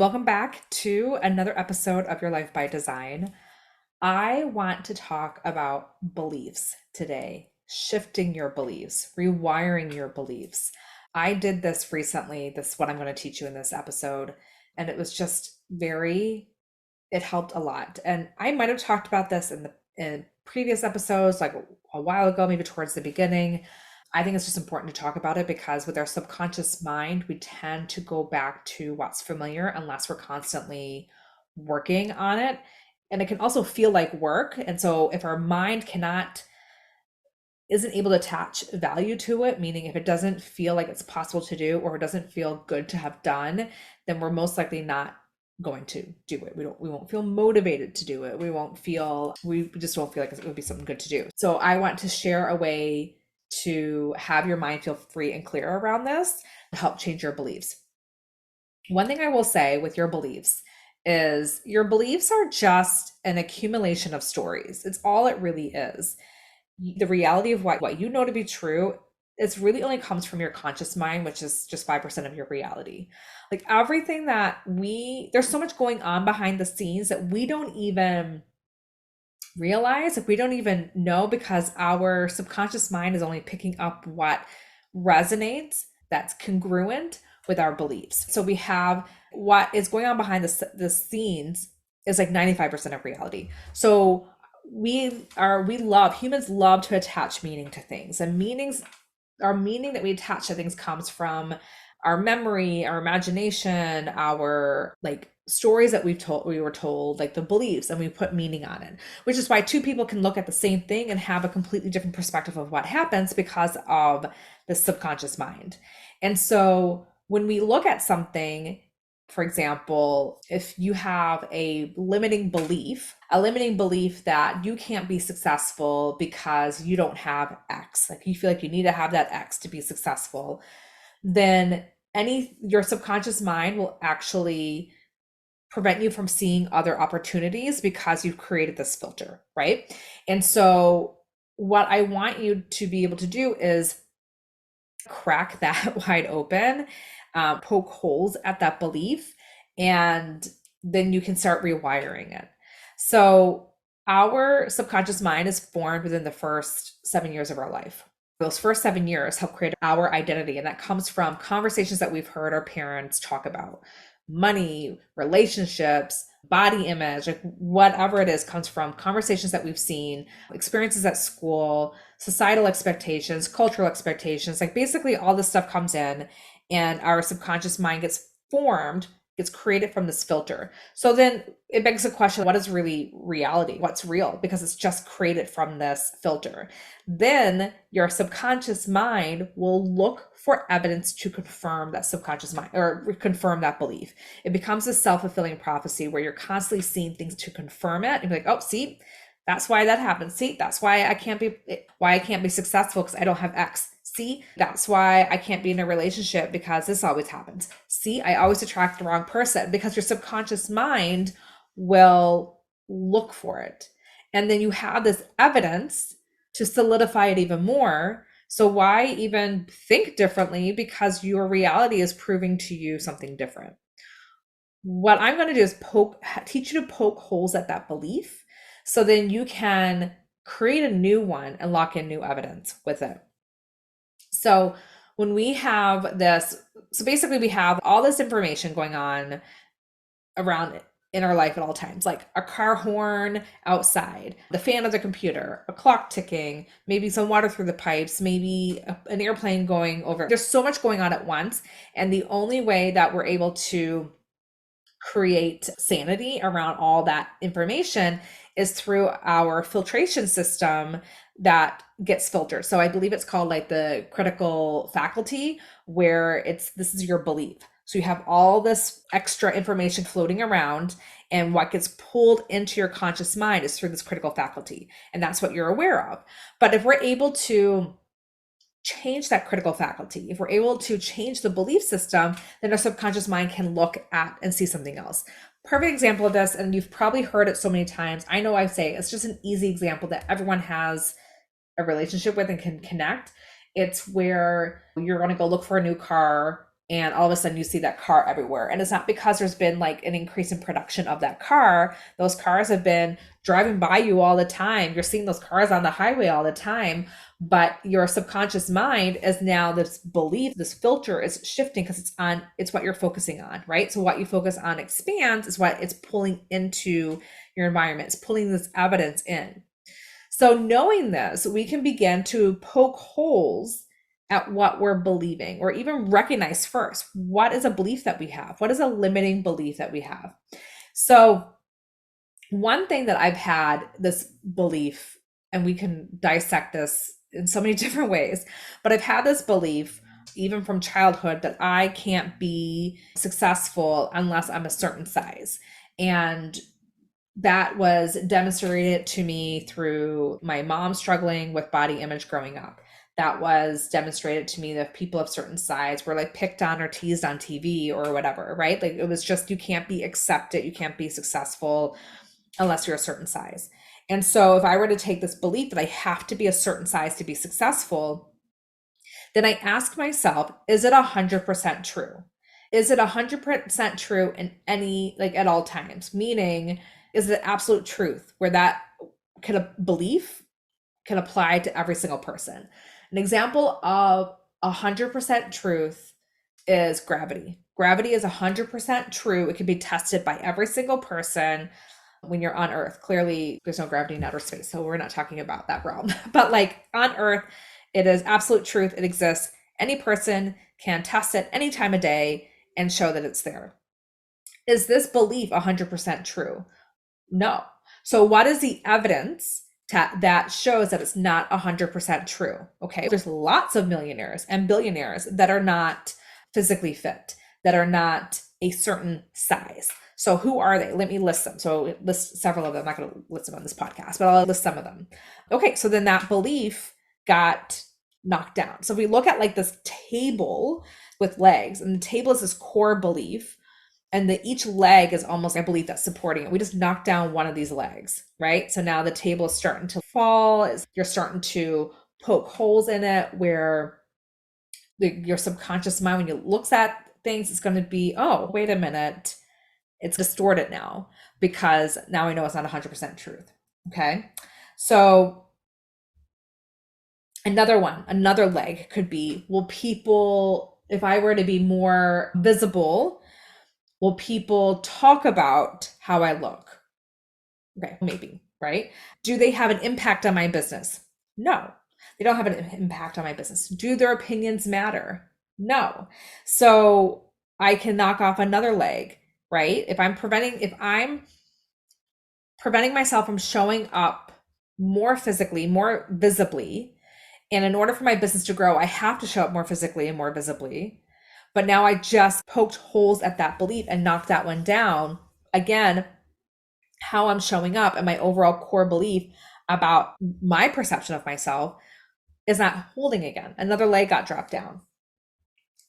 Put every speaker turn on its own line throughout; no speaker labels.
Welcome back to another episode of Your Life by Design. I want to talk about beliefs today, shifting your beliefs, rewiring your beliefs. I did this recently. This is what I'm going to teach you in this episode. And it was just it helped a lot. And I might have talked about this in previous episodes, like a while ago, maybe towards the beginning. I think it's just important to talk about it because with our subconscious mind, we tend to go back to what's familiar unless we're constantly working on it. And it can also feel like work. And so if our mind isn't able to attach value to it, meaning if it doesn't feel like it's possible to do or it doesn't feel good to have done, then we're most likely not going to do it. We won't feel motivated to do it. We just won't feel like it would be something good to do. So I want to share a way to have your mind feel free and clear around this to help change your beliefs. One thing I will say with your beliefs is your beliefs are just an accumulation of stories. It's all it really is. The reality of what you know to be true, it's really only comes from your conscious mind, which is just 5% of your reality. Like everything there's so much going on behind the scenes that we don't even realize, if we don't even know, because our subconscious mind is only picking up what resonates, that's congruent with our beliefs. So we have what is going on behind the scenes is like 95% of reality. So humans love to attach meaning to things, and our meaning that we attach to things comes from our memory, our imagination, our like stories that we were told, like the beliefs, and we put meaning on it, which is why two people can look at the same thing and have a completely different perspective of what happens because of the subconscious mind. And so when we look at something, for example, if you have a limiting belief that you can't be successful because you don't have X, like you feel like you need to have that X to be successful, then your subconscious mind will actually prevent you from seeing other opportunities because you've created this filter, right? And so what I want you to be able to do is crack that wide open, poke holes at that belief, and then you can start rewiring it. So our subconscious mind is formed within the first 7 years of our life. Those first 7 years help create our identity, and that comes from conversations that we've heard our parents talk about. Money, relationships, body image, like whatever it is, comes from conversations that we've seen, experiences at school, societal expectations, cultural expectations. Like basically all this stuff comes in, and our subconscious mind gets created from this filter. So then it begs the question, what is really reality? What's real? Because it's just created from this filter. Then your subconscious mind will look for evidence to confirm that subconscious mind or confirm that belief. It becomes a self-fulfilling prophecy where you're constantly seeing things to confirm it and be like, oh, see, that's why that happened. See, that's why I can't be successful because I don't have X. See, that's why I can't be in a relationship because this always happens. See, I always attract the wrong person because your subconscious mind will look for it. And then you have this evidence to solidify it even more. So why even think differently? Because your reality is proving to you something different. What I'm going to do is teach you to poke holes at that belief so then you can create a new one and lock in new evidence with it. So when we have this, so basically we have all this information going on around in our life at all times, like a car horn outside, the fan of the computer, a clock ticking, maybe some water through the pipes, maybe an airplane going over. There's so much going on at once. And the only way that we're able to create sanity around all that information is through our filtration system that gets filtered. So I believe it's called like the critical faculty, where this is your belief. So you have all this extra information floating around, and what gets pulled into your conscious mind is through this critical faculty. And that's what you're aware of. But if we're able to change that critical faculty, if we're able to change the belief system, then our subconscious mind can look at and see something else. Perfect example of this, and you've probably heard it so many times. I know I say it's just an easy example that everyone has a relationship with and can connect. It's where you're going to go look for a new car and all of a sudden you see that car everywhere. And it's not because there's been like an increase in production of that car. Those cars have been driving by you all the time. You're seeing those cars on the highway all the time, but your subconscious mind is now this belief, this filter is shifting because it's what you're focusing on, right? So what you focus on expands is what it's pulling into your environment. It's pulling this evidence in. So knowing this, we can begin to poke holes at what we're believing, or even recognize first, what is a belief that we have? What is a limiting belief that we have? So one thing that I've had this belief, and we can dissect this in so many different ways, but I've had this belief even from childhood that I can't be successful unless I'm a certain size. And that was demonstrated to me through my mom struggling with body image growing up. That was demonstrated to me that people of certain size were like picked on or teased on TV or whatever, right? Like it was just, you can't be accepted, you can't be successful unless you're a certain size. And so if I were to take this belief that I have to be a certain size to be successful, then I ask myself, is it 100% true? Is it 100% true in any, like at all times? Meaning, is it absolute truth where that belief can apply to every single person? An example of 100% truth is gravity. Gravity is 100% true. It can be tested by every single person when you're on Earth. Clearly, there's no gravity in outer space, so we're not talking about that realm. But like on Earth, it is absolute truth. It exists. Any person can test it any time of day and show that it's there. Is this belief 100% true? No. So what is the evidence that shows that it's not 100% true? Okay, there's lots of millionaires and billionaires that are not physically fit, that are not a certain size. So who are they? Let me list them. So list several of them. I'm not going to list them on this podcast, but I'll list some of them. Okay, so then that belief got knocked down. So if we look at like this table with legs, and the table is this core belief, and each leg is almost a belief that's supporting it. We just knocked down one of these legs, right? So now the table is starting to fall. You're starting to poke holes in it where your subconscious mind, when you looks at things, it's going to be, oh, wait a minute, it's distorted now because now I know it's not 100% truth. Okay. So another leg could be, will people, if I were to be more visible, will people talk about how I look? Okay, maybe, right? Do they have an impact on my business? No, they don't have an impact on my business. Do their opinions matter? No. So I can knock off another leg, right? If I'm preventing myself from showing up more physically, more visibly, and in order for my business to grow, I have to show up more physically and more visibly. But now I just poked holes at that belief and knocked that one down. Again, how I'm showing up and my overall core belief about my perception of myself is not holding again. Another leg got dropped down.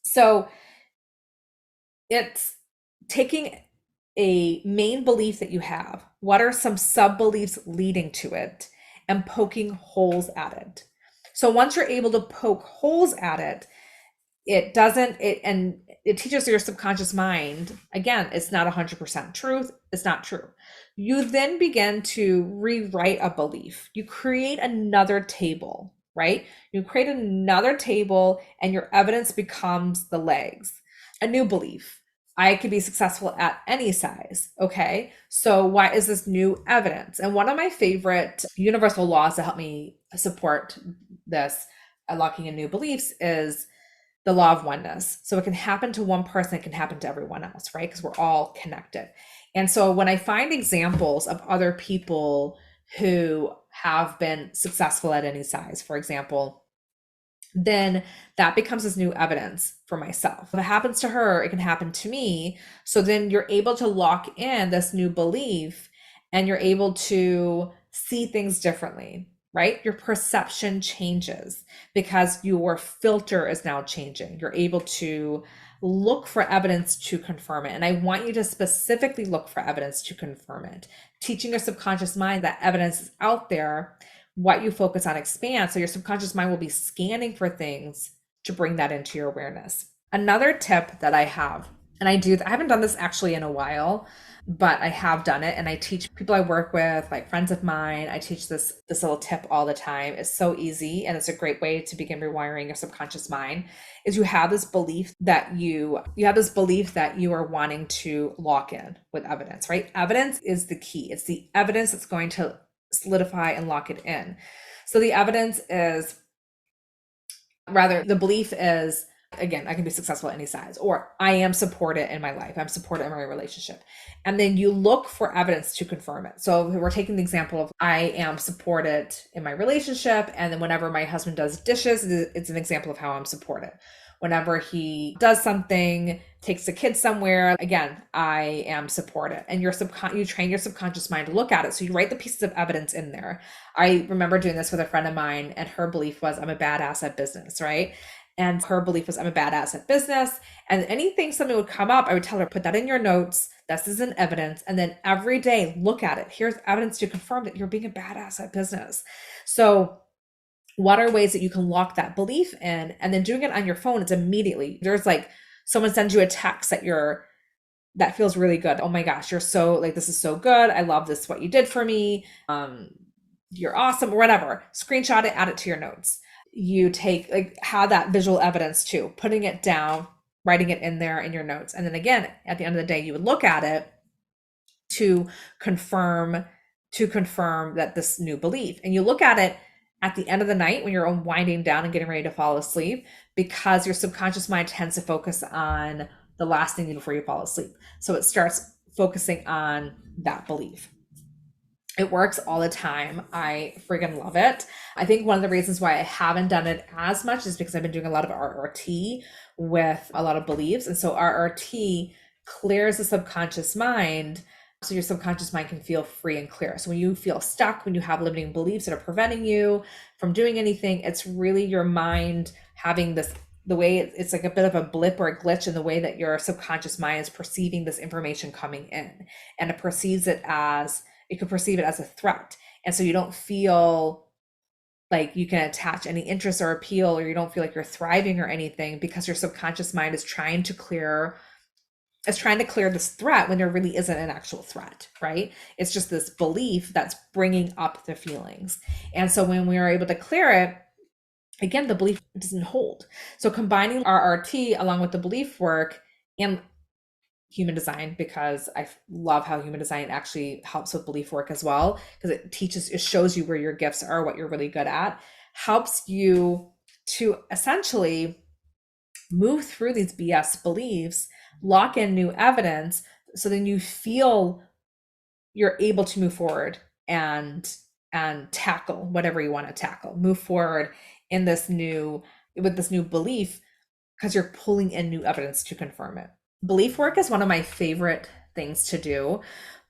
So it's taking a main belief that you have. What are some sub beliefs leading to it, and poking holes at it? So once you're able to poke holes at it, it teaches your subconscious mind, again, it's not 100% truth. It's not true. You then begin to rewrite a belief. You create another table, right? You create another table and your evidence becomes the legs. A new belief. I could be successful at any size. Okay. So why is this new evidence? And one of my favorite universal laws to help me support this unlocking in new beliefs is the law of oneness. So it can happen to one person, it can happen to everyone else, right? Because we're all connected. And so when I find examples of other people who have been successful at any size, for example, then that becomes this new evidence for myself. If it happens to her, it can happen to me. So then you're able to lock in this new belief and you're able to see things differently, right? Your perception changes because your filter is now changing. You're able to look for evidence to confirm it. And I want you to specifically look for evidence to confirm it, teaching your subconscious mind that evidence is out there. What you focus on expands. So your subconscious mind will be scanning for things to bring that into your awareness. Another tip that I have, and I haven't done this actually in a while, but I have done it and I teach people I work with, like friends of mine. I teach this little tip all the time. It's so easy and it's a great way to begin rewiring your subconscious mind. Is you have this belief that you have this belief that you are wanting to lock in with evidence, right? Evidence is the key. It's the evidence that's going to solidify and lock it in. So the evidence is, rather, the belief is, again, I can be successful at any size, or I am supported in my life, I'm supported in my relationship. And then you look for evidence to confirm it. So we're taking the example of I am supported in my relationship, and then whenever my husband does dishes, it's an example of how I'm supported. Whenever he does something, takes the kids somewhere, again, I am supported. And you train your subconscious mind to look at it. So you write the pieces of evidence in there. I remember doing this with a friend of mine, and her belief was I'm a badass at business, right? And her belief was I'm a badass at business. And anything, something would come up, I would tell her, put that in your notes. This is an evidence. And then every day, look at it. Here's evidence to confirm that you're being a badass at business. So what are ways that you can lock that belief in? And then doing it on your phone, it's immediately, there's like someone sends you a text that feels really good. Oh my gosh, you're so, like, this is so good. I love this, what you did for me. You're awesome, or whatever. Screenshot it, add it to your notes. You take, like, have that visual evidence too, putting it down, writing it in there in your notes. And then again, at the end of the day, you would look at it to confirm that this new belief. And you look at it at the end of the night when you're winding down and getting ready to fall asleep, because your subconscious mind tends to focus on the last thing before you fall asleep. So it starts focusing on that belief. It works all the time. I friggin' love it. I think one of the reasons why I haven't done it as much is because I've been doing a lot of RRT with a lot of beliefs. And so RRT clears the subconscious mind so your subconscious mind can feel free and clear. So when you feel stuck, when you have limiting beliefs that are preventing you from doing anything, it's really your mind having this, the way it's like a bit of a blip or a glitch in the way that your subconscious mind is perceiving this information coming in. And it could perceive it as a threat. And so you don't feel like you can attach any interest or appeal, or you don't feel like you're thriving or anything, because your subconscious mind is trying to clear this threat when there really isn't an actual threat, right? It's just this belief that's bringing up the feelings. And so when we are able to clear it, again, the belief doesn't hold. So combining RRT along with the belief work and human design, because I love how human design actually helps with belief work as well, because it shows you where your gifts are, what you're really good at, helps you to essentially move through these BS beliefs, lock in new evidence, so then you feel you're able to move forward and tackle whatever you want to tackle, move forward in with this new belief, because you're pulling in new evidence to confirm it. Belief work is one of my favorite things to do,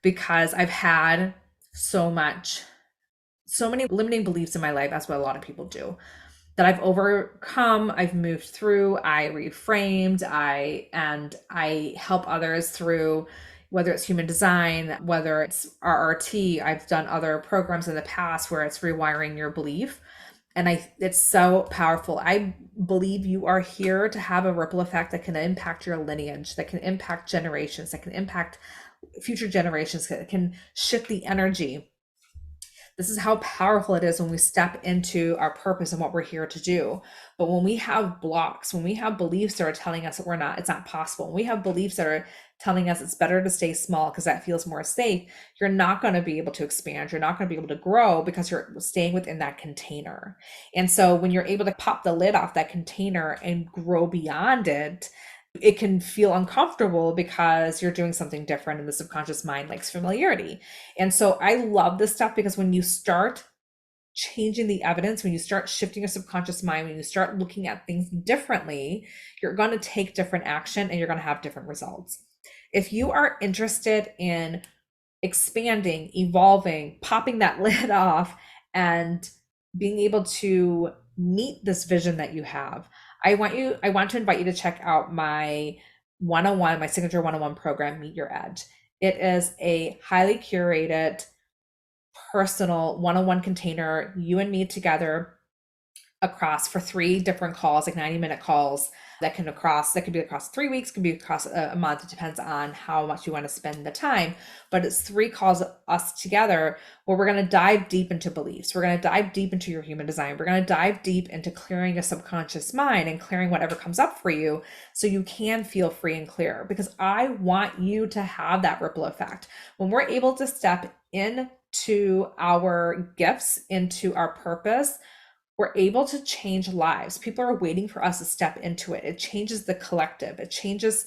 because I've had so many limiting beliefs in my life, as what a lot of people do, that I've overcome, I've moved through, I reframed, I help others through, whether it's human design, whether it's RRT. I've done other programs in the past where it's rewiring your belief. And it's so powerful. I believe you are here to have a ripple effect that can impact your lineage, that can impact generations, that can impact future generations, that can shift the energy. This is how powerful it is when we step into our purpose and what we're here to do. But when we have blocks, when we have beliefs that are telling us that it's not possible, when we have beliefs that are telling us it's better to stay small because that feels more safe, you're not going to be able to expand. You're not going to be able to grow because you're staying within that container. And so when you're able to pop the lid off that container and grow beyond it, it can feel uncomfortable because you're doing something different, and the subconscious mind likes familiarity. And so I love this stuff, because when you start changing the evidence, when you start shifting your subconscious mind, when you start looking at things differently, you're going to take different action and you're going to have different results. If you are interested in expanding, evolving, popping that lid off, and being able to meet this vision that you have, I want to invite you to check out my signature one-on-one program, Meet Your Edge. It is a highly curated, personal one-on-one container, you and me together, across for 3 different calls, like 90-minute calls, that could be across 3 weeks, could be across a month. It depends on how much you want to spend the time. But it's 3 calls us together where we're going to dive deep into beliefs. We're going to dive deep into your human design. We're going to dive deep into clearing a subconscious mind and clearing whatever comes up for you so you can feel free and clear. Because I want you to have that ripple effect. When we're able to step into our gifts, into our purpose, we're able to change lives. People are waiting for us to step into it. It changes the collective, it changes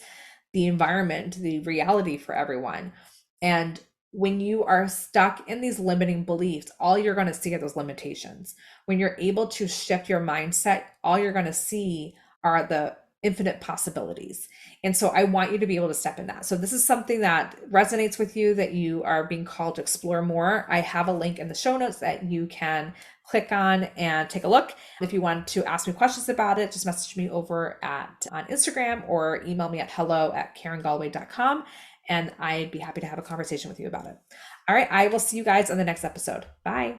the environment, the reality for everyone. And when you are stuck in these limiting beliefs, all you're going to see are those limitations. When you're able to shift your mindset, all you're going to see are the infinite possibilities. And so I want you to be able to step in that. So this is something that resonates with you, that you are being called to explore more. I have a link in the show notes that you can click on and take a look. If you want to ask me questions about it, just message me over on Instagram or email me at hello@karengalway.com, and I'd be happy to have a conversation with you about it. All right, I will see you guys on the next episode. Bye.